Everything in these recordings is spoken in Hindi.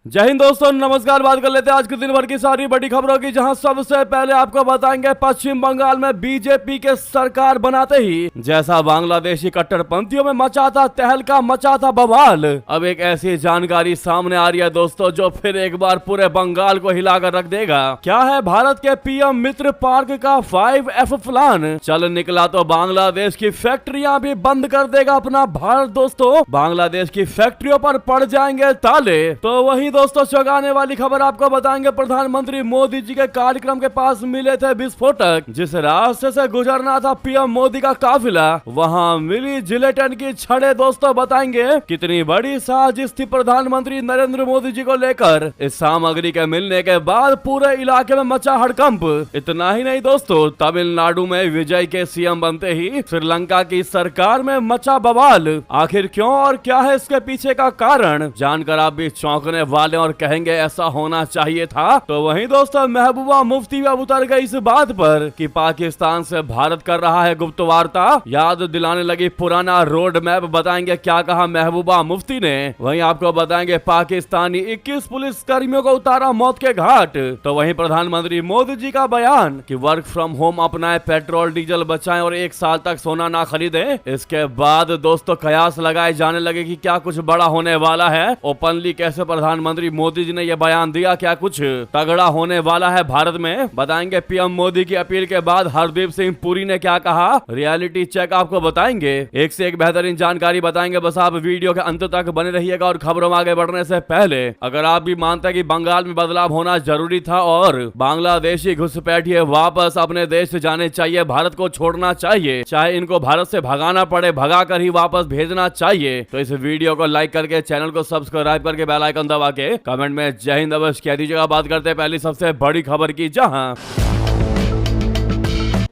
जय हिंद दोस्तों, नमस्कार। बात कर लेते हैं आज के दिन भर की सारी बड़ी खबरों की, जहां सबसे पहले आपको बताएंगे पश्चिम बंगाल में बीजेपी के सरकार बनाते ही जैसा बांग्लादेशी कट्टरपंथियों में मचा था तहलका, मचा था बवाल। अब एक ऐसी जानकारी सामने आ रही है दोस्तों जो फिर एक बार पूरे बंगाल को हिलाकर रख देगा। क्या है भारत के पीएम मित्र पार्क का 5F प्लान? चल निकला तो बांग्लादेश की फैक्ट्रियां भी बंद कर देगा अपना भारत दोस्तों। बांग्लादेश की फैक्ट्रियों पर पड़ जाएंगे ताले। तो वही दोस्तों चौंकाने वाली खबर आपको बताएंगे, प्रधानमंत्री मोदी जी के कार्यक्रम के पास मिले थे विस्फोटक। जिस रास्ते से गुजरना था पीएम मोदी का काफिला, वहां मिली जिलेटिन की छड़े। दोस्तों बताएंगे कितनी बड़ी साजिश थी प्रधानमंत्री नरेंद्र मोदी जी को लेकर। इस सामग्री के मिलने के बाद पूरे इलाके में मचा हड़कंप। इतना ही नहीं दोस्तों, तमिलनाडु में विजय के सीएम बनते ही श्रीलंका की सरकार में मचा बवाल। आखिर क्यों और क्या है इसके पीछे का कारण, जानकर आप भी चौंकने वाले और कहेंगे ऐसा होना चाहिए था। तो वहीं दोस्तों महबूबा मुफ्ती अब उतर गई इस बात पर कि पाकिस्तान से भारत कर रहा है गुप्त वार्ता। याद दिलाने लगी पुराना रोड मैप। बताएंगे क्या कहा महबूबा मुफ्ती ने। वहीं आपको बताएंगे पाकिस्तानी 21 पुलिस कर्मियों को उतारा मौत के घाट। तो वहीं प्रधानमंत्री मोदी जी का बयान कि वर्क फ्रॉम होम अपनाएं, पेट्रोल डीजल बचाएं और 1 साल तक सोना ना खरीदें। इसके बाद दोस्तों कयास लगाए जाने लगे कि क्या कुछ बड़ा होने वाला है। ओपनली कैसे प्रधानमंत्री मोदी जी ने यह बयान दिया, क्या कुछ तगड़ा होने वाला है भारत में। बताएंगे पीएम मोदी की अपील के बाद हरदीप सिंह पुरी ने क्या कहा। रियलिटी चेक आपको बताएंगे, एक से एक बेहतरीन जानकारी बताएंगे। बस आप वीडियो के अंत तक बने रहिएगा। और खबरों में आगे बढ़ने से पहले अगर आप भी मानते हैं कि बंगाल में बदलाव होना जरूरी था और बांग्लादेशी घुसपैठिए वापस अपने देश से जाने चाहिए, भारत को छोड़ना चाहिए, चाहे इनको भारत से भगाना पड़े भगा कर ही वापस भेजना चाहिए, तो इस वीडियो को लाइक करके चैनल को सब्सक्राइब करके बेल आइकन दबा के कमेंट में जय हिंद अवश्य कह दीजिएगा। बात करते हैं पहली सबसे बड़ी खबर की, जहां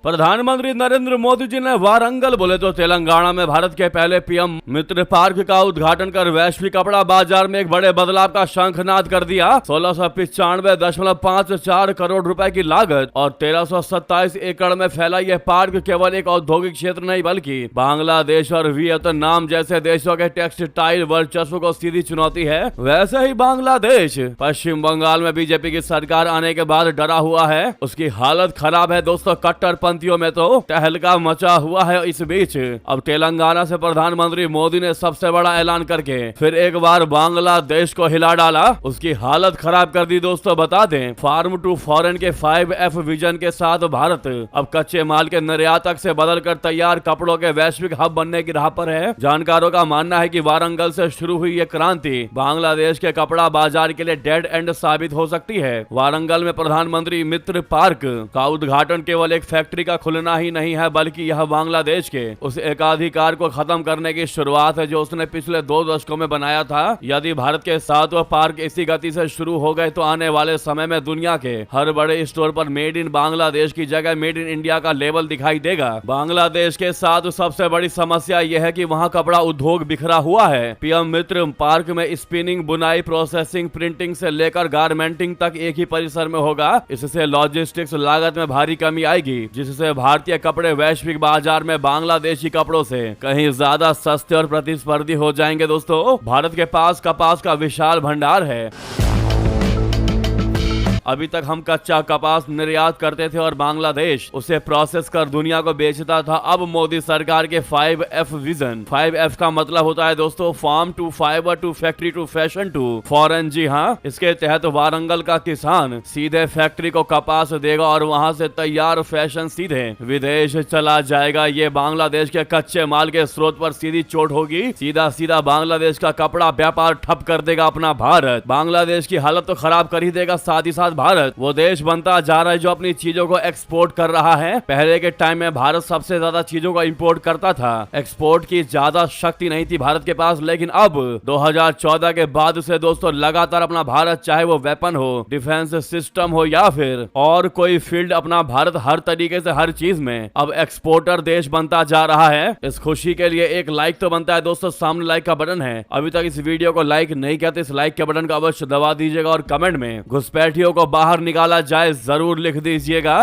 प्रधानमंत्री नरेंद्र मोदी जी ने वारंगल बोले तो तेलंगाना में भारत के पहले पीएम मित्र पार्क का उद्घाटन कर वैश्विक कपड़ा बाजार में एक बड़े बदलाव का शंखनाद कर दिया। 1695.54 करोड़ रुपए की लागत और 1327 एकड़ में फैला यह पार्क केवल एक औद्योगिक क्षेत्र नहीं बल्कि बांग्लादेश और वियतनाम जैसे देशों के टेक्सटाइल वर्चस्व को सीधी चुनौती है। वैसे ही बांग्लादेश पश्चिम बंगाल में बीजेपी की सरकार आने के बाद डरा हुआ है, उसकी हालत खराब है दोस्तों। कट्टरपंथियों में तो तहलका मचा हुआ है। इस बीच अब तेलंगाना से प्रधानमंत्री मोदी ने सबसे बड़ा ऐलान करके फिर एक बार बांग्लादेश को हिला डाला, उसकी हालत खराब कर दी। दोस्तों बता दें फार्म टू फॉरेन के 5F विजन के साथ भारत अब कच्चे माल के निर्यातक से बदलकर तैयार कपड़ों के वैश्विक हब बनने की राह पर है। जानकारों का मानना है कि वारंगल से शुरू हुई यह क्रांति बांग्लादेश के कपड़ा बाजार के लिए डेड एंड साबित हो सकती है। वारंगल में प्रधानमंत्री मित्र पार्क का उद्घाटन केवल एक फैक्ट्री का खुलना ही नहीं है बल्कि यह बांग्लादेश के उस एकाधिकार को खत्म करने की शुरुआत है जो उसने पिछले 2 दशकों में बनाया था। यदि भारत के साथ वह पार्क इसी गति से शुरू हो गए तो आने वाले समय में दुनिया के हर बड़े स्टोर पर मेड इन बांग्लादेश की जगह मेड इन इंडिया का लेबल दिखाई देगा। बांग्लादेश के साथ सबसे बड़ी समस्या यह है कि वहां कपड़ा उद्योग बिखरा हुआ है। पीएम मित्र पार्क में स्पिनिंग, बुनाई, प्रोसेसिंग, प्रिंटिंग से लेकर गारमेंटिंग तक एक ही परिसर में होगा। इससे लॉजिस्टिक्स लागत में भारी कमी आएगी, जिससे भारतीय कपड़े वैश्विक बाजार में बांग्लादेशी कपड़ों से कहीं ज्यादा सस्ते और प्रतिस्पर्धी हो जाएंगे। दोस्तों भारत के पास कपास का विशाल भंडार है। अभी तक हम कच्चा कपास निर्यात करते थे और बांग्लादेश उसे प्रोसेस कर दुनिया को बेचता था। अब मोदी सरकार के 5F विजन, 5F का मतलब होता है दोस्तों farm to fibre to factory to fashion to foreign. जी हाँ, इसके तहत वारंगल का किसान सीधे फैक्ट्री को कपास देगा और वहां से तैयार फैशन सीधे विदेश चला जाएगा। ये बांग्लादेश के कच्चे माल के स्रोत पर सीधी चोट होगी। सीधा सीधा बांग्लादेश का कपड़ा व्यापार ठप कर देगा अपना भारत। बांग्लादेश की हालत तो खराब कर ही देगा, साथ ही साथ भारत वो देश बनता जा रहा है जो अपनी चीजों को एक्सपोर्ट कर रहा है। पहले के टाइम में भारत सबसे ज्यादा चीजों को इंपोर्ट करता था, एक्सपोर्ट की ज्यादा शक्ति नहीं थी भारत के पास। लेकिन अब 2014 के बाद से दोस्तों लगातार अपना भारत, चाहे वो वेपन हो, डिफेंस सिस्टम हो या फिर और कोई फील्ड, अपना भारत हर तरीके से हर चीज में अब एक्सपोर्टर देश बनता जा रहा है। इस खुशी के लिए एक लाइक तो बनता है दोस्तों। सामने लाइक का बटन है, अभी तक इस वीडियो को लाइक नहीं किया तो इस लाइक के बटन को अवश्य दबा दीजिएगा और कमेंट में घुसपैठियों को बाहर निकाला जाए जरूर लिख दीजिएगा।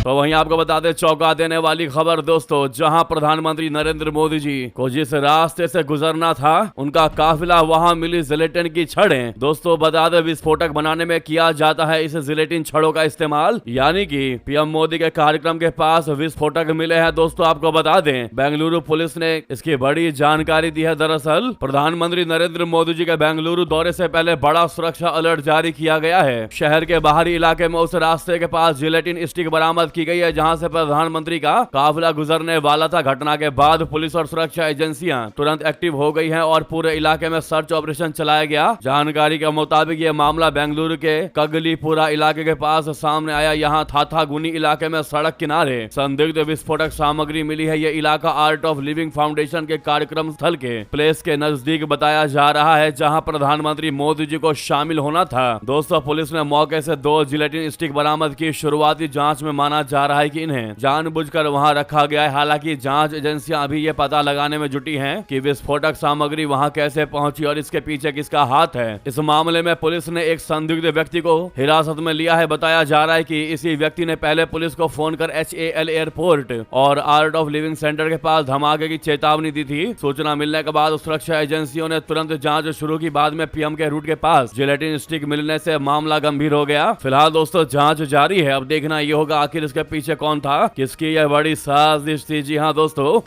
तो वहीं आपको बता दें चौंका देने वाली खबर दोस्तों, जहां प्रधानमंत्री नरेंद्र मोदी जी को जिस रास्ते से गुजरना था उनका काफिला वहां मिली जिलेटिन की छड़ें। दोस्तों बता दें विस्फोटक बनाने में किया जाता है इस जिलेटिन छड़ों का इस्तेमाल, यानी कि पीएम मोदी के कार्यक्रम के पास विस्फोटक मिले हैं। दोस्तों आपको बता दें बेंगलुरु पुलिस ने इसकी बड़ी जानकारी दी है। दरअसल प्रधानमंत्री नरेंद्र मोदी जी के बेंगलुरु दौरे से पहले बड़ा सुरक्षा अलर्ट जारी किया गया है। शहर के बाहरी इलाके में उस रास्ते के पास जिलेटिन स्टिक बरामद की गई है जहां से प्रधानमंत्री का काफिला गुजरने वाला था। घटना के बाद पुलिस और सुरक्षा एजेंसियां तुरंत एक्टिव हो गई हैं और पूरे इलाके में सर्च ऑपरेशन चलाया गया। जानकारी के मुताबिक ये मामला बेंगलुरु के कगलीपुरा इलाके के पास सामने आया। यहाँ थाथागुनी इलाके में सड़क किनारे संदिग्ध विस्फोटक सामग्री मिली है। ये इलाका आर्ट ऑफ लिविंग फाउंडेशन के कार्यक्रम स्थल के प्लेस के नजदीक बताया जा रहा है जहां प्रधानमंत्री मोदी जी को शामिल होना था। दोस्तों पुलिस ने मौके से 2 जिलेटिन स्टिक बरामद की। शुरुआती जांच में माना जा रहा है कि इन्हें जानबूझकर वहां रखा गया है। हालांकि जांच एजेंसियां अभी ये पता लगाने में जुटी हैं कि विस्फोटक सामग्री वहां कैसे पहुंची और इसके पीछे किसका हाथ है। इस मामले में पुलिस ने एक संदिग्ध व्यक्ति को हिरासत में लिया है। बताया जा रहा है कि इसी व्यक्ति ने पहले पुलिस को फोन कर HAL एयरपोर्ट और आर्ट ऑफ लिविंग सेंटर के पास धमाके की चेतावनी दी थी। सूचना मिलने के बाद सुरक्षा एजेंसियों ने तुरंत जांच शुरू की। बाद में पीएम के रूट के पास जिलेटिन स्टिक मिलने से मामला गंभीर हो गया। फिलहाल दोस्तों जांच जारी है। अब देखना ये होगा आखिर इसके पीछे कौन था, किसकी यह बड़ी साजिश थी। जी हाँ दोस्तों,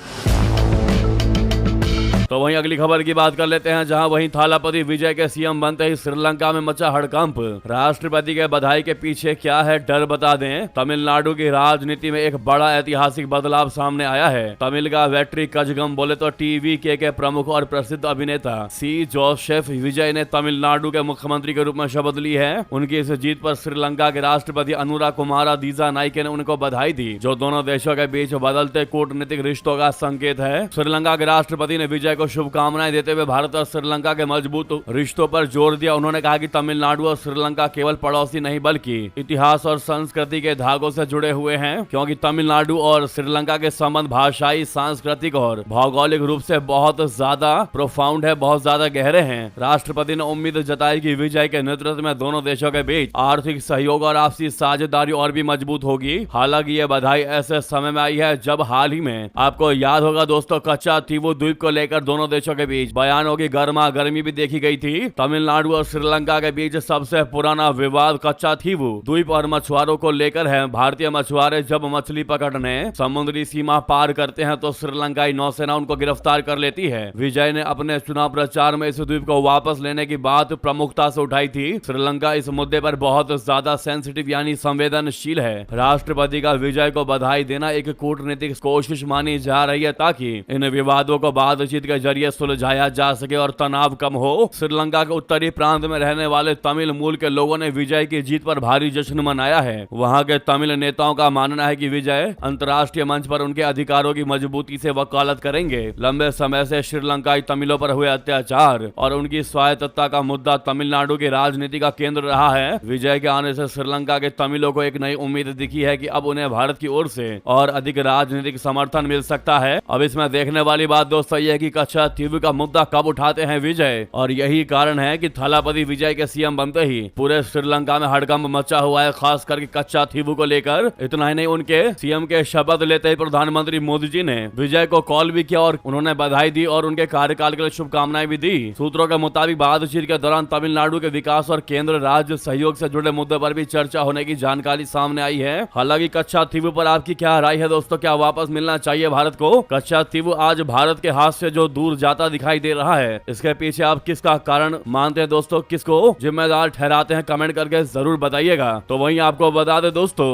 तो वहीं अगली खबर की बात कर लेते हैं, जहां वहीं थालापति विजय के सीएम बनते ही श्रीलंका में मचा हड़कंप। राष्ट्रपति के बधाई के पीछे क्या है डर बता दें। तमिलनाडु की राजनीति में एक बड़ा ऐतिहासिक बदलाव सामने आया है। तमिल का वेट्री कजगम बोले तो TVK के प्रमुख और प्रसिद्ध अभिनेता C. जोसेफ विजय ने तमिलनाडु के मुख्यमंत्री के रूप में शपथ ली है। उनकी इस जीत पर श्रीलंका के राष्ट्रपति अनुरा कुमारा दिसानाइके ने उनको बधाई दी, जो दोनों देशों के बीच बदलते कूटनीतिक रिश्तों का संकेत है। श्रीलंका के राष्ट्रपति ने विजय को शुभकामनाएं देते हुए भारत और श्रीलंका के मजबूत रिश्तों पर जोर दिया। उन्होंने कहा कि तमिलनाडु और श्रीलंका केवल पड़ोसी नहीं बल्कि इतिहास और संस्कृति के धागों से जुड़े हुए हैं, क्योंकि तमिलनाडु और श्रीलंका के संबंध भाषाई, सांस्कृतिक और भौगोलिक रूप से बहुत ज्यादा प्रोफाउंड है, बहुत ज्यादा गहरे हैं। राष्ट्रपति ने उम्मीद जताई कि विजय के नेतृत्व में दोनों देशों के बीच आर्थिक सहयोग और आपसी साझेदारी और भी मजबूत होगी। हालांकि ये बधाई ऐसे समय में आई है जब हाल ही में आपको याद होगा दोस्तों कच्चा थीवू द्वीप को लेकर दोनों देशों के बीच बयानों की गर्मा गर्मी भी देखी गई थी। तमिलनाडु और श्रीलंका के बीच सबसे पुराना विवाद कच्चा थीवू द्वीप और मछुआरों को लेकर है। भारतीय मछुआरे जब मछली पकड़ने समुद्री सीमा पार करते हैं तो श्रीलंकाई नौसेना उनको गिरफ्तार कर लेती है। विजय ने अपने चुनाव प्रचार में इस द्वीप को वापस लेने की बात प्रमुखता से उठाई थी। श्रीलंका इस मुद्दे पर बहुत ज्यादा सेंसिटिव यानी संवेदनशील है। राष्ट्रपति का विजय को बधाई देना एक कूटनीतिक कोशिश मानी जा रही है ताकि इन विवादों को बातचीत के जरिए सुलझाया जा सके और तनाव कम हो। श्रीलंका के उत्तरी प्रांत में रहने वाले तमिल मूल के लोगों ने विजय की जीत पर भारी जश्न मनाया है। वहां के तमिल नेताओं का मानना है कि विजय अंतर्राष्ट्रीय मंच पर उनके अधिकारों की मजबूती से वकालत करेंगे। लंबे समय से श्रीलंकाई तमिलों पर हुए अत्याचार और उनकी स्वायत्तता का मुद्दा तमिलनाडु की राजनीति का केंद्र रहा है। विजय के आने से श्रीलंका के तमिलों को एक नई उम्मीद दिखी है कि अब उन्हें भारत की ओर से और अधिक राजनीतिक समर्थन मिल सकता है। अब इसमें देखने वाली बात दोस्तों ये है कि कच्चा थीवू का मुद्दा कब उठाते हैं विजय, और यही कारण है कि थालापति विजय के सीएम बनते ही पूरे श्रीलंका में हड़कंप मचा हुआ है, खास करके कच्चा थीवू को लेकर। इतना ही नहीं, उनके सीएम के शपथ लेते ही प्रधानमंत्री मोदी जी ने विजय को कॉल भी किया और उन्होंने बधाई दी और उनके कार्यकाल के लिए शुभकामनाएं भी दी। सूत्रों के मुताबिक बातचीत के दौरान तमिलनाडु के विकास और केंद्र राज्य सहयोग से जुड़े मुद्दे पर भी चर्चा होने की जानकारी सामने आई है। हालांकि कच्चा थीवू पर आपकी क्या राय है दोस्तों, क्या वापस मिलना चाहिए भारत को? कच्चा थीवू आज भारत के हाथ से जो दूर जाता दिखाई दे रहा है, इसके पीछे आप किसका कारण मानते हैं दोस्तों, किसको जिम्मेदार ठहराते हैं, कमेंट करके जरूर बताइएगा। तो वहीं आपको बता दें दोस्तों,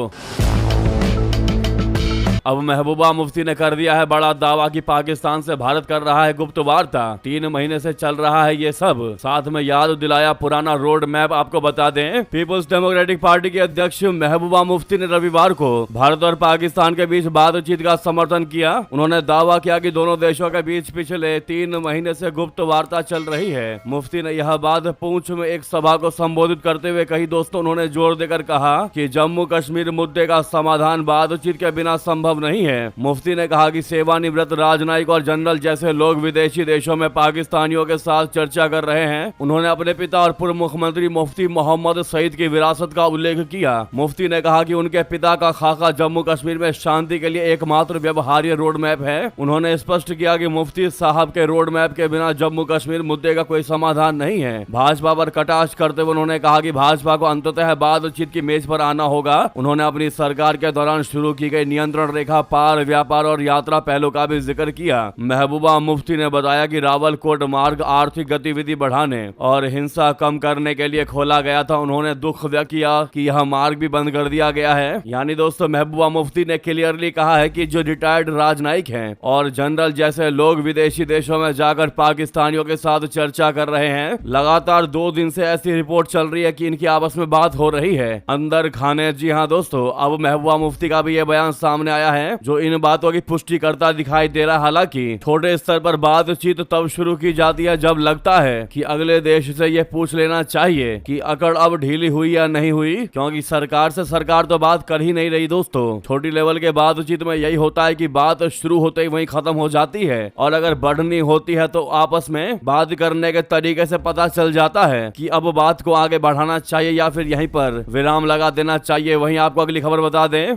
अब महबूबा मुफ्ती ने कर दिया है बड़ा दावा कि पाकिस्तान से भारत कर रहा है गुप्त वार्ता। 3 महीने से चल रहा है ये सब। साथ में याद दिलाया पुराना रोड मैप। आपको बता दें पीपुल्स डेमोक्रेटिक पार्टी के अध्यक्ष महबूबा मुफ्ती ने रविवार को भारत और पाकिस्तान के बीच बातचीत का समर्थन किया। उन्होंने दावा किया कि दोनों देशों के बीच पिछले 3 महीने से गुप्त वार्ता चल रही है। मुफ्ती ने यह बात पूंछ में एक सभा को संबोधित करते हुए कही। दोस्तों उन्होंने जोर देकर कहा कि जम्मू कश्मीर मुद्दे का समाधान बातचीत के बिना संभव संभव नहीं है। मुफ्ती ने कहा कि सेवानिवृत्त राजनयिक और जनरल जैसे लोग विदेशी देशों में पाकिस्तानियों के साथ चर्चा कर रहे हैं। उन्होंने अपने पिता और पूर्व मुख्यमंत्री मुफ्ती मोहम्मद सईद की विरासत का उल्लेख किया। मुफ्ती ने कहा कि उनके पिता का खाका जम्मू कश्मीर में शांति के लिए एकमात्र व्यवहार्य रोड मैप है। उन्होंने स्पष्ट किया कि मुफ्ती साहब के रोड मैप के बिना जम्मू कश्मीर मुद्दे का कोई समाधान नहीं है। भाजपा पर कटाक्ष करते हुए उन्होंने कहा कि भाजपा को अंततः बातचीत की मेज पर आना होगा। उन्होंने अपनी सरकार के दौरान शुरू की गई नियंत्रण रेखा पार व्यापार और यात्रा पहलों का भी जिक्र किया। महबूबा मुफ्ती ने बताया कि रावलकोट मार्ग आर्थिक गतिविधि बढ़ाने और हिंसा कम करने के लिए खोला गया था। उन्होंने दुख व्यक्त किया कि यह मार्ग भी बंद कर दिया गया है। यानी दोस्तों महबूबा मुफ्ती ने क्लियरली कहा है कि जो रिटायर्ड राजनयिक हैं और जनरल जैसे लोग विदेशी देशों में जाकर पाकिस्तानियों के साथ चर्चा कर रहे हैं। लगातार 2 दिन से ऐसी रिपोर्ट चल रही है कि इनकी आपस में बात हो रही है अंदर खाने। जी हाँ दोस्तों, अब महबूबा मुफ्ती का भी ये बयान सामने आया है जो इन बातों की पुष्टि करता दिखाई दे रहा है। हालांकि छोटे स्तर पर बातचीत तब शुरू की जाती है जब लगता है कि अगले देश से ये पूछ लेना चाहिए कि अकड़ अब ढीली हुई या नहीं हुई, क्योंकि सरकार से सरकार तो बात कर ही नहीं रही दोस्तों। छोटी लेवल के बातचीत में यही होता है कि बात शुरू होते ही वहीं खत्म हो जाती है और अगर बढ़नी होती है तो आपस में बात करने के तरीके से पता चल जाता है कि अब बात को आगे बढ़ाना चाहिए या फिर यहीं पर विराम लगा देना चाहिए। वहीं आपको अगली खबर बता दें,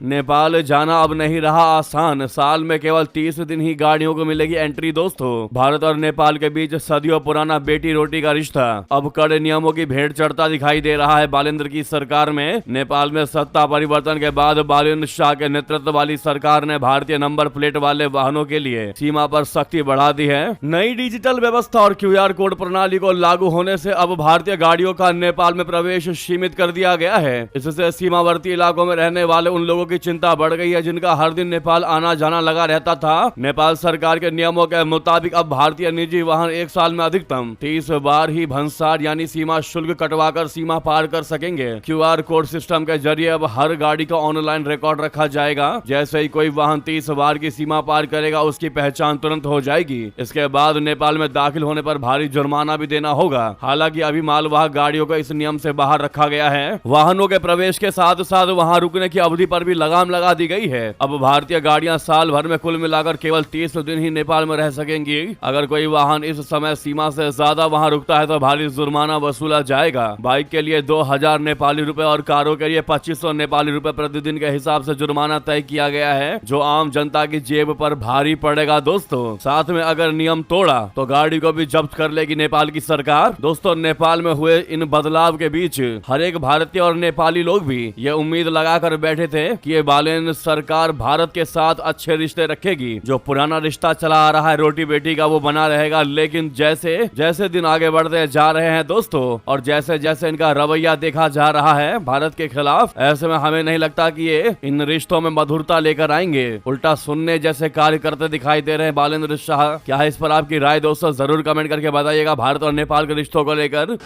नेपाल जाना अब नहीं रहा आसान। साल में केवल 30 दिन ही गाड़ियों को मिलेगी एंट्री। दोस्तों भारत और नेपाल के बीच सदियों पुराना बेटी रोटी का रिश्ता अब कड़े नियमों की भेंट चढ़ता दिखाई दे रहा है। बालेंद्र की सरकार में नेपाल में सत्ता परिवर्तन के बाद बालेंद्र शाह के नेतृत्व वाली सरकार ने भारतीय नंबर प्लेट वाले वाहनों के लिए सीमा पर सख्ती बढ़ा दी है। नई डिजिटल व्यवस्था और QR कोड प्रणाली को लागू होने से अब भारतीय गाड़ियों का नेपाल में प्रवेश सीमित कर दिया गया है। इससे सीमावर्ती इलाकों में रहने वाले उन लोगों की चिंता बढ़ गई है जिनका हर दिन नेपाल आना जाना लगा रहता था। नेपाल सरकार के नियमों के मुताबिक अब भारतीय निजी वाहन एक साल में अधिकतम 30 बार ही भंसार यानी सीमा शुल्क कटवाकर सीमा पार कर सकेंगे। QR कोड सिस्टम के जरिए अब हर गाड़ी का ऑनलाइन रिकॉर्ड रखा जाएगा। जैसे ही कोई वाहन 30 बार की सीमा पार करेगा उसकी पहचान तुरंत हो जाएगी। इसके बाद नेपाल में दाखिल होने पर भारी जुर्माना भी देना होगा। हालांकि अभी मालवाहक गाड़ियों को इस नियम से बाहर रखा गया है। वाहनों के प्रवेश के साथ साथ वहां रुकने की अवधि पर भी लगाम लगा दी गई है। अब भारतीय गाड़ियां साल भर में कुल मिलाकर केवल 30 दिन ही नेपाल में रह सकेंगी। अगर कोई वाहन इस समय सीमा से ज्यादा वहां रुकता है तो भारी जुर्माना वसूला जाएगा। बाइक के लिए 2000 नेपाली रुपए और कारों के लिए 2500 नेपाली रुपए प्रतिदिन के हिसाब से जुर्माना तय किया गया है, जो आम जनता की जेब पर भारी पड़ेगा। दोस्तों साथ में अगर नियम तोड़ा तो गाड़ी को भी जब्त कर लेगी नेपाल की सरकार। दोस्तों नेपाल में हुए इन बदलाव के बीच हर एक भारतीय और नेपाली लोग भी ये उम्मीद लगाकर बैठे थे कि ये बालेंद्र सरकार भारत के साथ अच्छे रिश्ते रखेगी। जो पुराना रिश्ता चला आ रहा है रोटी बेटी का वो बना रहेगा। लेकिन जैसे जैसे दिन आगे बढ़ते जा रहे हैं दोस्तों और जैसे जैसे इनका रवैया देखा जा रहा है भारत के खिलाफ, ऐसे में हमें नहीं लगता कि ये इन रिश्तों में मधुरता लेकर आएंगे। उल्टा सुनने जैसे कार्य करते दिखाई दे रहे हैं बालेंद्र शाह। क्या है इस पर आपकी राय दोस्तों जरूर कमेंट करके बताइएगा भारत और नेपाल के रिश्तों को लेकर।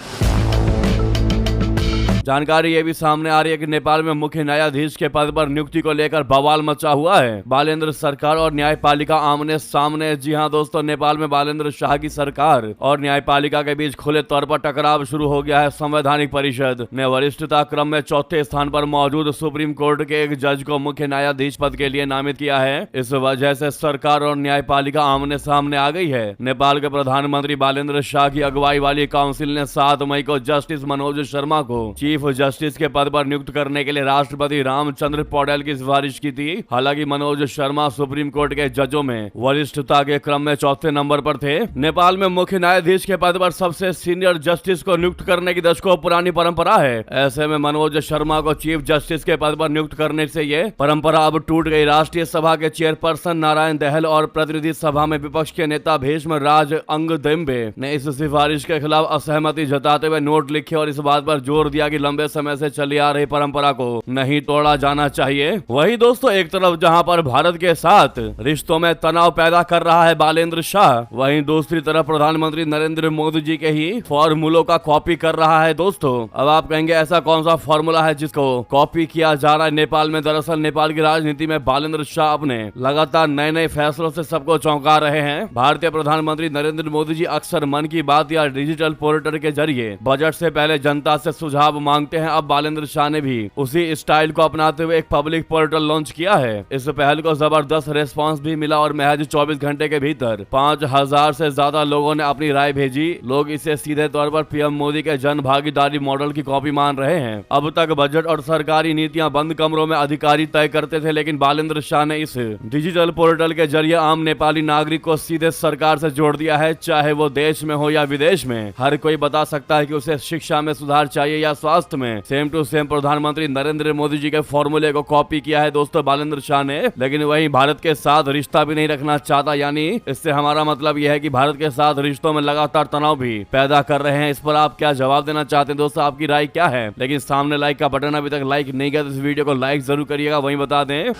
जानकारी ये भी सामने आ रही है कि नेपाल में मुख्य न्यायाधीश के पद पर नियुक्ति को लेकर बवाल मचा हुआ है। बालेंद्र सरकार और न्यायपालिका आमने सामने। जी हां दोस्तों, नेपाल में बालेंद्र शाह की सरकार और न्यायपालिका के बीच खुले तौर पर टकराव शुरू हो गया है। संवैधानिक परिषद ने वरिष्ठता क्रम में चौथे स्थान पर मौजूद सुप्रीम कोर्ट के एक जज को मुख्य न्यायाधीश पद के लिए नामित किया है। इस वजह से सरकार और न्यायपालिका आमने सामने आ गई है। नेपाल के प्रधानमंत्री बालेंद्र शाह की अगुवाई वाली काउंसिल ने 7 मई को जस्टिस मनोज शर्मा को चीफ जस्टिस के पद पर नियुक्त करने के लिए राष्ट्रपति रामचंद्र पौडेल की सिफारिश की थी। हालांकि मनोज शर्मा सुप्रीम कोर्ट के जजों में वरिष्ठता के क्रम में चौथे नंबर पर थे। नेपाल में मुख्य न्यायाधीश के पद पर सबसे सीनियर जस्टिस को नियुक्त करने की दशकों पुरानी परंपरा है। ऐसे में मनोज शर्मा को चीफ जस्टिस के पद पर नियुक्त करने से ये परंपरा अब टूट गई। राष्ट्रीय सभा के चेयरपर्सन नारायण दहल और प्रतिनिधि सभा में विपक्ष के नेता भीष्म राज अंगदेम्बे ने इस सिफारिश के खिलाफ असहमति जताते हुए नोट लिखे और इस बात पर जोर दिया कि लंबे समय से चली आ रही परंपरा को नहीं तोड़ा जाना चाहिए। वहीं दोस्तों एक तरफ जहां पर भारत के साथ रिश्तों में तनाव पैदा कर रहा है बालेंद्र शाह, वहीं दूसरी तरफ प्रधानमंत्री नरेंद्र मोदी जी के ही फॉर्मूलों का कॉपी कर रहा है। दोस्तों अब आप कहेंगे ऐसा कौन सा फॉर्मूला है जिसको कॉपी किया जा रहा है नेपाल में। दरअसल नेपाल की राजनीति में बालेंद्र शाह अपने लगातार नए नए फैसलों से सबको चौंका रहे हैं। भारतीय प्रधानमंत्री नरेंद्र मोदी जी अक्सर मन की बात या डिजिटल पोर्टल के जरिए बजट से पहले जनता से सुझाव मांगते हैं। अब बालेंद्र शाह ने भी उसी स्टाइल को अपनाते हुए एक पब्लिक पोर्टल लॉन्च किया है। इस पहल को जबरदस्त रिस्पांस भी मिला और महज 24 घंटे के भीतर 5000 से ज्यादा लोगों ने अपनी राय भेजी। लोग इसे सीधे तौर पर पीएम मोदी के जन भागीदारी मॉडल की कॉपी मान रहे हैं। अब तक बजट और सरकारी नीतियां बंद कमरों में अधिकारी तय करते थे, लेकिन बालेंद्र शाह ने इस डिजिटल पोर्टल के जरिए आम नेपाली नागरिक को सीधे सरकार से जोड़ दिया है। चाहे वो देश में हो या विदेश में, हर कोई बता सकता है कि उसे शिक्षा में सुधार चाहिए या स्वास्थ्य में। सेम टू सेम प्रधानमंत्री नरेंद्र मोदी जी के फॉर्मूले को कॉपी किया है दोस्तों बालेंद्र शाह ने। लेकिन वही भारत के साथ रिश्ता भी नहीं रखना चाहता, यानी इससे हमारा मतलब यह है कि भारत के साथ रिश्तों में लगातार तनाव भी पैदा कर रहे हैं। इस पर आप क्या जवाब देना चाहते हैं दोस्तों? आपकी राय क्या है? लेकिन सामने लाइक का बटन अभी तक लाइक नहीं किया तो इस वीडियो को लाइक जरूर करिएगा, वहीं बता दें।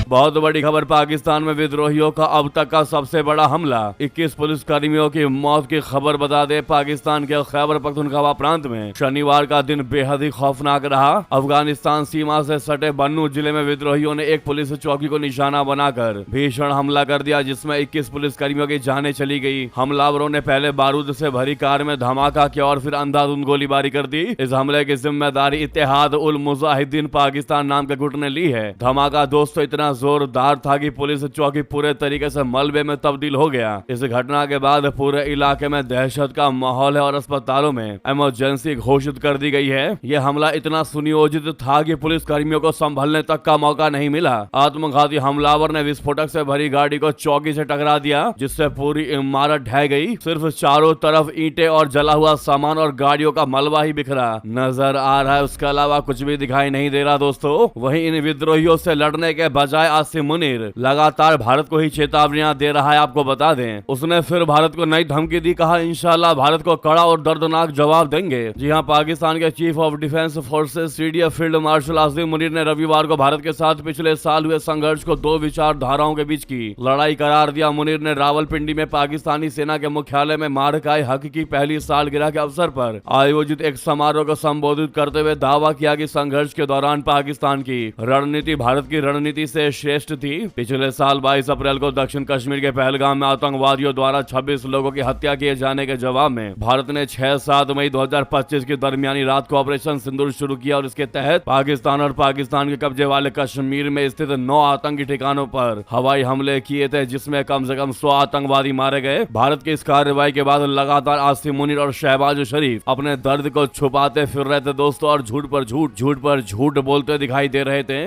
बहुत बड़ी खबर, पाकिस्तान में विद्रोहियों का अब तक का सबसे बड़ा हमला, 21 पुलिसकर्मियों की मौत की खबर बता दे। पाकिस्तान के खैबर पख्तूनख्वा प्रांत में शनिवार का दिन बेहद ही खौफनाक रहा। अफगानिस्तान सीमा से सटे बन्नू जिले में विद्रोहियों ने एक पुलिस चौकी को निशाना बनाकर भीषण हमला कर दिया, जिसमें 21 पुलिसकर्मियों की जानें चली गई। हमलावरों ने पहले बारूद से भरी कार में धमाका किया और फिर अंधाधुंध गोलीबारी कर दी। इस हमले की जिम्मेदारी इत्तेहाद उल मुजाहिदीन पाकिस्तान नाम के गुट ने ली है। धमाका दोस्तों इतना जोरदार था कि पुलिस चौकी पूरे तरीके से मलबे में तब्दील हो गया। इस घटना के बाद पूरे इलाके में दहशत का माहौल है और अस्पतालों में इमरजेंसी घोषित कर दी गई है। यह हमला इतना सुनियोजित था कि पुलिस कर्मियों को संभलने तक का मौका नहीं मिला। आत्मघाती हमलावर ने विस्फोटक से भरी गाड़ी को चौकी से टकरा दिया, जिससे पूरी इमारत ढह गई। सिर्फ चारों तरफ ईंटें और जला हुआ सामान और गाड़ियों का मलबा ही बिखरा नजर आ रहा है, उसके अलावा कुछ भी दिखाई नहीं दे रहा दोस्तों। वहीं इन विद्रोहियों से लड़ने के बजाय आसिम मुनीर लगातार भारत को ही चेतावनियां दे रहा है। आपको बता दें, उसने फिर भारत को नई धमकी दी, कहा इंशाल्लाह भारत को कड़ा और दर्दनाक जवाब देंगे। जी हां, पाकिस्तान के chief of defence forces CDF field marshal Asim Munir ने रविवार को भारत के साथ पिछले साल हुए संघर्ष को दो विचारधाराओं के बीच की लड़ाई करार दिया। मुनीर ने रावलपिंडी में पाकिस्तानी सेना के मुख्यालय में मार्काए हक की पहली सालगिरह के अवसर पर आयोजित एक समारोह को संबोधित करते हुए दावा किया कि संघर्ष के दौरान पाकिस्तान की रणनीति भारत की रणनीति से श्रेष्ठ थी। पिछले साल 22 अप्रैल को दक्षिण कश्मीर के पहलगाम में आतंकवादियों द्वारा 26 लोगों की हत्या किए जाने के जवाब में भारत ने 6-7 मई 2025 की दरमियानी रात को ऑपरेशन सिंदूर शुरू किया और इसके तहत पाकिस्तान और पाकिस्तान के कब्जे वाले कश्मीर में स्थित 9 आतंकी ठिकानों पर हवाई हमले किए थे, जिसमें कम से कम 100 आतंकवादी मारे गए। भारत की इस कार्रवाई के बाद लगातार आसिम मुनीर और शहबाज शरीफ अपने दर्द को छुपाते फिर रहे थे दोस्तों, और झूठ पर झूठ बोलते दिखाई दे रहे थे।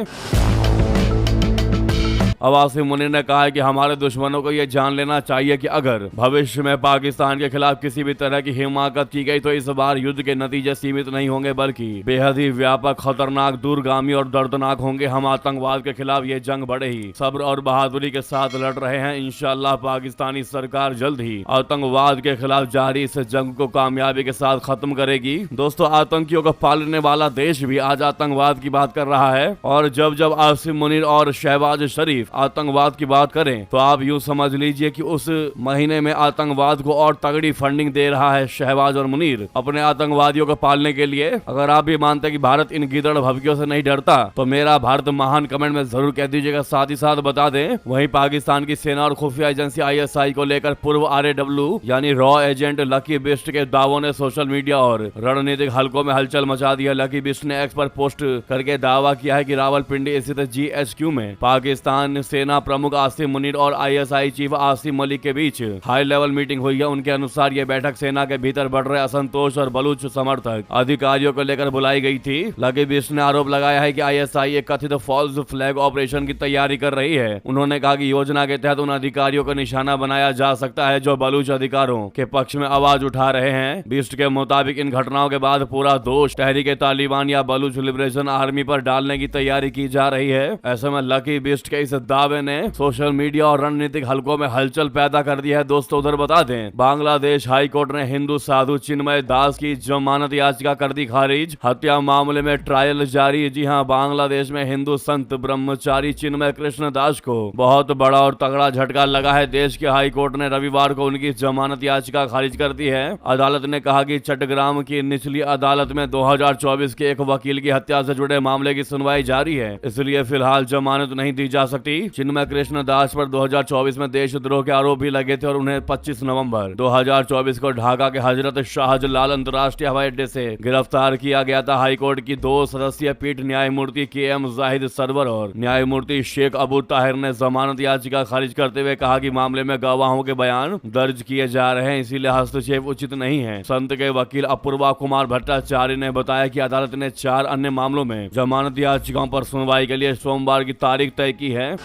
अब आसिम मुनीर ने कहा है कि हमारे दुश्मनों को यह जान लेना चाहिए कि अगर भविष्य में पाकिस्तान के खिलाफ किसी भी तरह की हिमाकत की गई तो इस बार युद्ध के नतीजे सीमित नहीं होंगे, बल्कि बेहद ही व्यापक, खतरनाक, दूरगामी और दर्दनाक होंगे। हम आतंकवाद के खिलाफ ये जंग बड़े ही सब्र और बहादुरी के साथ लड़ रहे हैं। इंशाल्लाह पाकिस्तानी सरकार जल्द ही आतंकवाद के खिलाफ जारी इस जंग को कामयाबी के साथ खत्म करेगी। दोस्तों, आतंकियों को पालने वाला देश भी आज आतंकवाद की बात कर रहा है, और जब आसिम मुनीर और शहबाज शरीफ आतंकवाद की बात करें तो आप यूं समझ लीजिए कि उस महीने में आतंकवाद को और तगड़ी फंडिंग दे रहा है शहबाज और मुनीर अपने आतंकवादियों को पालने के लिए। अगर आप भी मानते हैं कि भारत इन गिदड़ भभकियों से नहीं डरता तो मेरा भारत महान कमेंट में जरूर कह दीजिएगा। साथ ही साथ बता दें, वहीं पाकिस्तान की सेना और खुफिया एजेंसी ISI को लेकर पूर्व RAW यानी रॉ एजेंट लकी बिस्ट के दावों ने सोशल मीडिया और रणनीतिक हलकों में हलचल मचा दी है। लकी बिस्ट ने एक्स पर पोस्ट करके दावा किया है कि रावलपिंडी स्थित GHQ में पाकिस्तान सेना प्रमुख आसिम मुनीर और ISI चीफ आसिम मलिक के बीच हाई लेवल मीटिंग हुई है। उनके अनुसार यह बैठक सेना के भीतर बढ़ रहे असंतोष और बलूच समर्थक अधिकारियों को लेकर बुलाई गई थी। लकी बिस्ट ने आरोप लगाया है कि ISI एक कथित फॉल्स फ्लैग ऑपरेशन की तैयारी कर रही है। उन्होंने कहा कि योजना के तहत उन अधिकारियों को निशाना बनाया जा सकता है जो बलूच अधिकारों के पक्ष में आवाज उठा रहे हैं। बिस्ट के मुताबिक इन घटनाओं के बाद पूरा दोष तहरीके तालिबान या बलूच लिबरेशन आर्मी पर डालने की तैयारी की जा रही है। ऐसे में लकी बिस्ट के इस दावे ने सोशल मीडिया और रणनीतिक हलकों में हलचल पैदा कर दी है। दोस्तों, उधर बता दें, बांग्लादेश हाई कोर्ट ने हिंदू साधु चिन्मय दास की जमानत याचिका कर दी खारिज। हत्या मामले में ट्रायल जारी। जी हां, बांग्लादेश में हिंदू संत ब्रह्मचारी चिन्मय कृष्ण दास को बहुत बड़ा और तगड़ा झटका लगा है। देश के हाई कोर्ट ने रविवार को उनकी जमानत याचिका खारिज कर दी है। अदालत ने कहा कि चट्टग्राम की निचली अदालत में 2024 के एक वकील की हत्या से जुड़े मामले की सुनवाई जारी है, इसलिए फिलहाल जमानत नहीं दी जा सकती। चिन्मय कृष्ण दास पर 2024 में देशद्रोह के आरोप भी लगे थे और उन्हें 25 नवंबर 2024 को ढाका के हजरत शाहजलाल अंतर्राष्ट्रीय हवाई अड्डे से गिरफ्तार किया गया था। हाईकोर्ट की 2 सदस्यीय पीठ न्यायमूर्ति KM जाहिद सरवर और न्यायमूर्ति शेख अबू ताहिर ने जमानत याचिका खारिज करते हुए कहा कि मामले में गवाहों के बयान दर्ज किए जा रहे हैं, इसीलिए हस्तक्षेप उचित नहीं है। संत के वकील अपूर्वा कुमार भट्टाचार्य ने बताया कि अदालत ने 4 अन्य मामलों में जमानत याचिकाओं पर सुनवाई के लिए सोमवार की तारीख तय की है।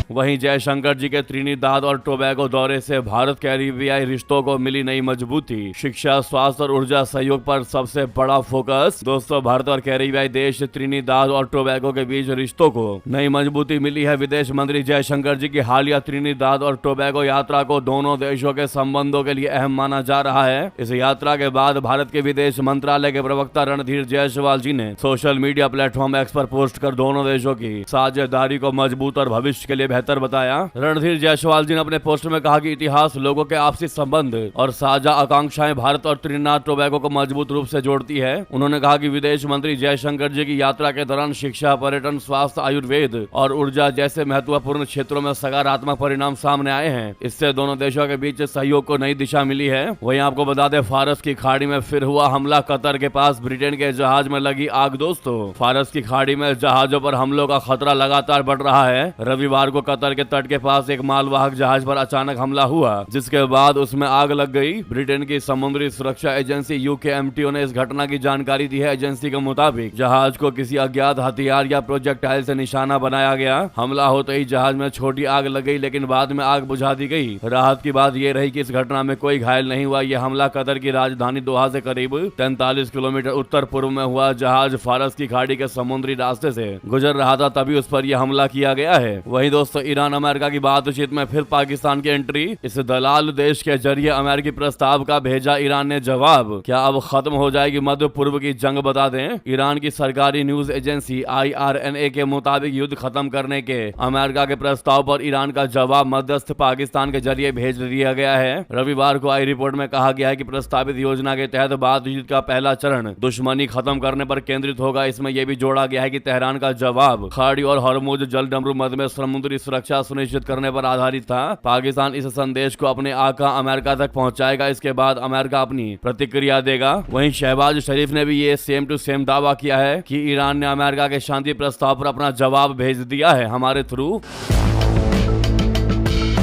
वहीं जयशंकर जी के त्रिनिदाद और टोबैगो दौरे से भारत कैरिबियाई रिश्तों को मिली नई मजबूती। शिक्षा, स्वास्थ्य और ऊर्जा सहयोग पर सबसे बड़ा फोकस। दोस्तों, भारत और कैरिबियाई देश त्रिनिदाद और टोबैगो के बीच रिश्तों को नई मजबूती मिली है। विदेश मंत्री जयशंकर जी की हालिया त्रिनिदाद और टोबैगो यात्रा को दोनों देशों के संबंधों के लिए अहम माना जा रहा है। इस यात्रा के बाद भारत के विदेश मंत्रालय के प्रवक्ता रणधीर जायसवाल जी ने सोशल मीडिया प्लेटफॉर्म एक्स पर पोस्ट कर दोनों देशों की साझेदारी को मजबूत और भविष्य के लिए बेहतर बताया। रणधीर जायसवाल जी ने अपने पोस्ट में कहा कि इतिहास, लोगों के आपसी संबंध और साझा आकांक्षाएं भारत और त्रिनिदाद टोबैगो को मजबूत रूप से जोड़ती है। उन्होंने कहा कि विदेश मंत्री जयशंकर जी की यात्रा के दौरान शिक्षा, पर्यटन, स्वास्थ्य, आयुर्वेद और ऊर्जा जैसे महत्वपूर्ण क्षेत्रों में सकारात्मक परिणाम सामने आए हैं। इससे दोनों देशों के बीच सहयोग को नई दिशा मिली है। वहीं आपको बता दें, फारस की खाड़ी में फिर हुआ हमला। कतर के पास ब्रिटेन के जहाज में लगी आग। दोस्तों, फारस की खाड़ी में जहाजों पर हमलों का खतरा लगातार बढ़ रहा है। रविवार को कतर के तट के पास एक मालवाहक जहाज पर अचानक हमला हुआ, जिसके बाद उसमें आग लग गई। ब्रिटेन की समुद्री सुरक्षा एजेंसी UKMTO ने इस घटना की जानकारी दी है। एजेंसी के मुताबिक जहाज को किसी अज्ञात हथियार या प्रोजेक्टाइल से निशाना बनाया गया। हमला होते ही जहाज में छोटी आग लग गई, लेकिन बाद में आग बुझा दी गई। राहत की बात यह रही कि इस घटना में कोई घायल नहीं हुआ। यह हमला कतर की राजधानी दोहा से करीब 43 किलोमीटर उत्तर पूर्व में हुआ। जहाज फारस की खाड़ी के समुद्री रास्ते से गुजर रहा था, तभी उस पर यह हमला किया गया है। वहीं दोस्तों, ईरान अमेरिका की बातचीत में फिर पाकिस्तान की एंट्री। इस दलाल देश के जरिए अमेरिकी प्रस्ताव का भेजा ईरान ने जवाब। क्या अब खत्म हो जाएगी मध्य पूर्व की जंग? बता दें, ईरान की सरकारी न्यूज एजेंसी IRNA के मुताबिक युद्ध खत्म करने के अमेरिका के प्रस्ताव पर ईरान का जवाब मध्यस्थ पाकिस्तान के जरिए भेज दिया गया है। रविवार को आई रिपोर्ट में कहा गया है कि प्रस्तावित योजना के तहत बातचीत का पहला चरण दुश्मनी खत्म करने पर केंद्रित होगा। इसमें यह भी जोड़ा गया है कि तेहरान का जवाब खाड़ी और हरमुज जल डमरू मध्य में समुद्री सुरक्षा सुनिश्चित करने पर आधारित था। पाकिस्तान इस संदेश को अपने आका अमेरिका तक पहुंचाएगा। इसके बाद अमेरिका अपनी प्रतिक्रिया देगा। वहीं शहबाज शरीफ ने भी ये सेम टू सेम दावा किया है कि ईरान ने अमेरिका के शांति प्रस्ताव पर अपना जवाब भेज दिया है हमारे थ्रू।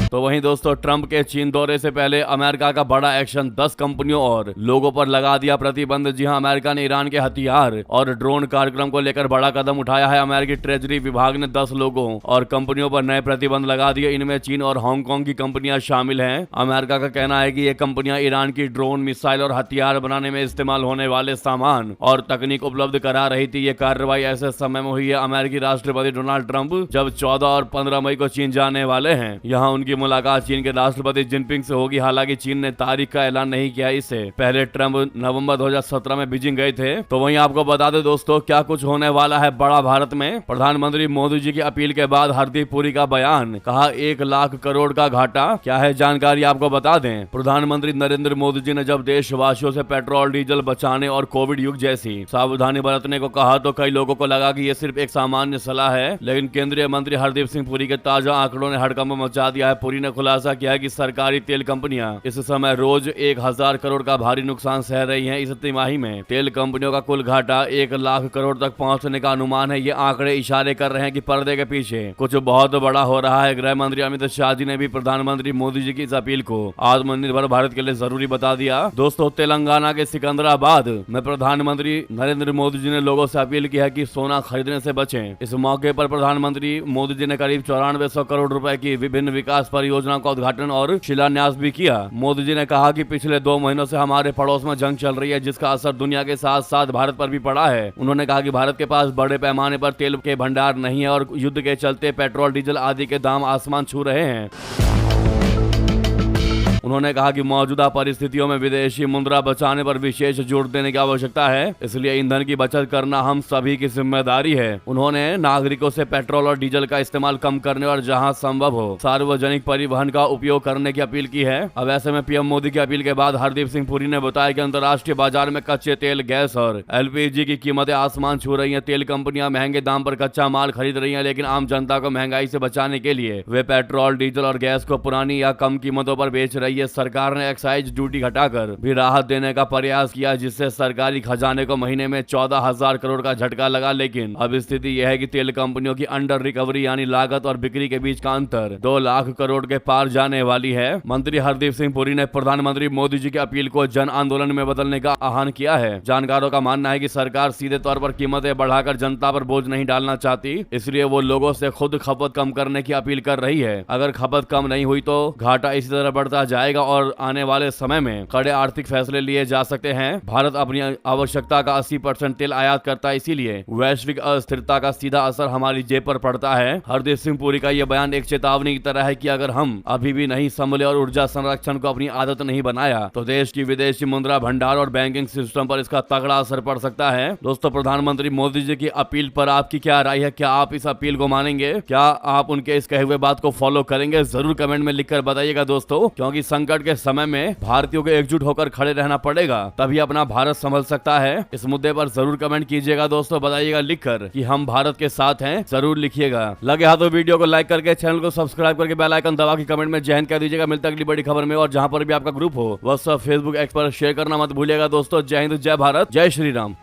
तो वहीं दोस्तों, ट्रंप के चीन दौरे से पहले अमेरिका का बड़ा एक्शन। 10 कंपनियों और लोगों पर लगा दिया प्रतिबंध। जी हां, अमेरिका ने ईरान के हथियार और ड्रोन कार्यक्रम को लेकर बड़ा कदम उठाया है। अमेरिकी ट्रेजरी विभाग ने 10 लोगों और कंपनियों पर नए प्रतिबंध लगा दिए। इनमें चीन और हांगकांग की कंपनियां शामिल हैं। अमेरिका का कहना है कि ये कंपनियां ईरान की ड्रोन, मिसाइल और हथियार बनाने में इस्तेमाल होने वाले सामान और तकनीक उपलब्ध करा रही थी। ये कार्रवाई ऐसे समय में हुई है अमेरिकी राष्ट्रपति डोनाल्ड ट्रंप जब 14 और 15 मई को चीन जाने वाले हैं। यहाँ उनकी मुलाकात चीन के राष्ट्रपति जिनपिंग से होगी। हालांकि चीन ने तारीख का ऐलान नहीं किया। इससे पहले ट्रंप नवंबर 2017 में बीजिंग गए थे। तो वहीं आपको बता दें दोस्तों, क्या कुछ होने वाला है बड़ा भारत में। प्रधानमंत्री मोदी जी की अपील के बाद हरदीप पुरी का बयान। कहा 1 लाख करोड़ का घाटा। क्या है जानकारी, आपको बता दें। प्रधानमंत्री नरेंद्र मोदी जी ने जब देशवासियों से पेट्रोल डीजल बचाने और कोविड युग जैसी सावधानी बरतने को कहा, तो कई लोगों को लगा कि ये सिर्फ एक सामान्य सलाह है। लेकिन केंद्रीय मंत्री हरदीप सिंह पुरी के ताजा आंकड़ों ने हड़कंप मचा दिया है। पुरी ने खुलासा किया है कि सरकारी तेल कंपनियां इस समय रोज 1000 करोड़ का भारी नुकसान सह रही हैं। इस तिमाही में तेल कंपनियों का कुल घाटा 1 लाख करोड़ तक पहुंचने का अनुमान है। ये आंकड़े इशारे कर रहे हैं कि पर्दे के पीछे कुछ बहुत बड़ा हो रहा है। गृह मंत्री अमित शाह जी ने भी प्रधानमंत्री मोदी जी की इस अपील को आत्मनिर्भर भारत के लिए जरूरी बता दिया। दोस्तों, तेलंगाना के सिकंदराबाद में प्रधानमंत्री नरेंद्र मोदी जी ने लोगों से अपील की है कि सोना खरीदने से बचें। इस मौके पर प्रधानमंत्री मोदी जी ने करीब 9400 करोड़ रुपए की विभिन्न विकास परियोजनाओं का उद्घाटन और शिलान्यास भी किया। मोदी जी ने कहा कि पिछले 2 महीनों से हमारे पड़ोस में जंग चल रही है, जिसका असर दुनिया के साथ साथ भारत पर भी पड़ा है। उन्होंने कहा कि भारत के पास बड़े पैमाने पर तेल के भंडार नहीं है और युद्ध के चलते पेट्रोल, डीजल आदि के दाम आसमान छू रहे हैं। उन्होंने कहा कि मौजूदा परिस्थितियों में विदेशी मुद्रा बचाने पर विशेष जोर देने की आवश्यकता है, इसलिए ईंधन की बचत करना हम सभी की जिम्मेदारी है। उन्होंने नागरिकों से पेट्रोल और डीजल का इस्तेमाल कम करने और जहां संभव हो सार्वजनिक परिवहन का उपयोग करने की अपील की है। अब ऐसे में पीएम मोदी की अपील के बाद हरदीप सिंह पुरी ने बताया कि अंतर्राष्ट्रीय बाजार में कच्चे तेल, गैस और एलपीजी की कीमतें आसमान छू रही हैं। तेल कंपनियां महंगे दाम पर कच्चा माल खरीद रही हैं, लेकिन आम जनता को महंगाई से बचाने के लिए वे पेट्रोल, डीजल और गैस को पुरानी या कम कीमतों पर बेच रही है। सरकार ने एक्साइज ड्यूटी घटाकर भी राहत देने का प्रयास किया, जिससे सरकारी खजाने को महीने में 14,000 करोड़ का झटका लगा। लेकिन अब स्थिति यह है कि तेल कंपनियों की अंडर रिकवरी यानी लागत और बिक्री के बीच का अंतर 2 लाख करोड़ के पार जाने वाली है। मंत्री हरदीप सिंह पुरी ने प्रधानमंत्री मोदी जी की अपील को जन आंदोलन में बदलने का आह्वान किया है। जानकारों का मानना है कि सरकार सीधे तौर पर कीमतें बढ़ाकर जनता पर बोझ नहीं डालना चाहती, इसलिए वो लोगों से खुद खपत कम करने की अपील कर रही है। अगर खपत कम नहीं हुई तो घाटा इसी तरह बढ़ता जाएगा और आने वाले समय में कड़े आर्थिक फैसले लिए जा सकते हैं। भारत अपनी आवश्यकता का 80% तेल आयात करता है, इसीलिए वैश्विक अस्थिरता का सीधा असर हमारी जेब पर पड़ता है। हरदीप सिंह पुरी का यह बयान एक चेतावनी की तरह है कि अगर हम अभी भी नहीं संभले और ऊर्जा संरक्षण को अपनी आदत नहीं बनाया तो देश की विदेशी मुद्रा भंडार और बैंकिंग सिस्टम पर इसका तगड़ा असर पड़ सकता है। दोस्तों, प्रधानमंत्री मोदी जी की अपील पर आपकी क्या राय है? क्या आप इस अपील को मानेंगे? क्या आप उनके इस कहे हुए बात को फॉलो करेंगे? जरूर कमेंट में लिखकर बताइएगा दोस्तों, क्योंकि संकट के समय में भारतीयों को एकजुट होकर खड़े रहना पड़ेगा, तभी अपना भारत संभल सकता है। इस मुद्दे पर जरूर कमेंट कीजिएगा दोस्तों, बताइएगा लिखकर कि हम भारत के साथ हैं। जरूर लिखिएगा। लगे हाथों वीडियो को लाइक करके, चैनल को सब्सक्राइब करके, बेल आइकन दबा के कमेंट में जय हिंद कह दीजिएगा। मिलता है अगली बड़ी खबर में, और जहां पर भी आपका ग्रुप हो व्हाट्सएप, फेसबुक, एक्स पर शेयर करना मत भूलिएगा दोस्तों। जय हिंद, जय भारत, जय श्री राम।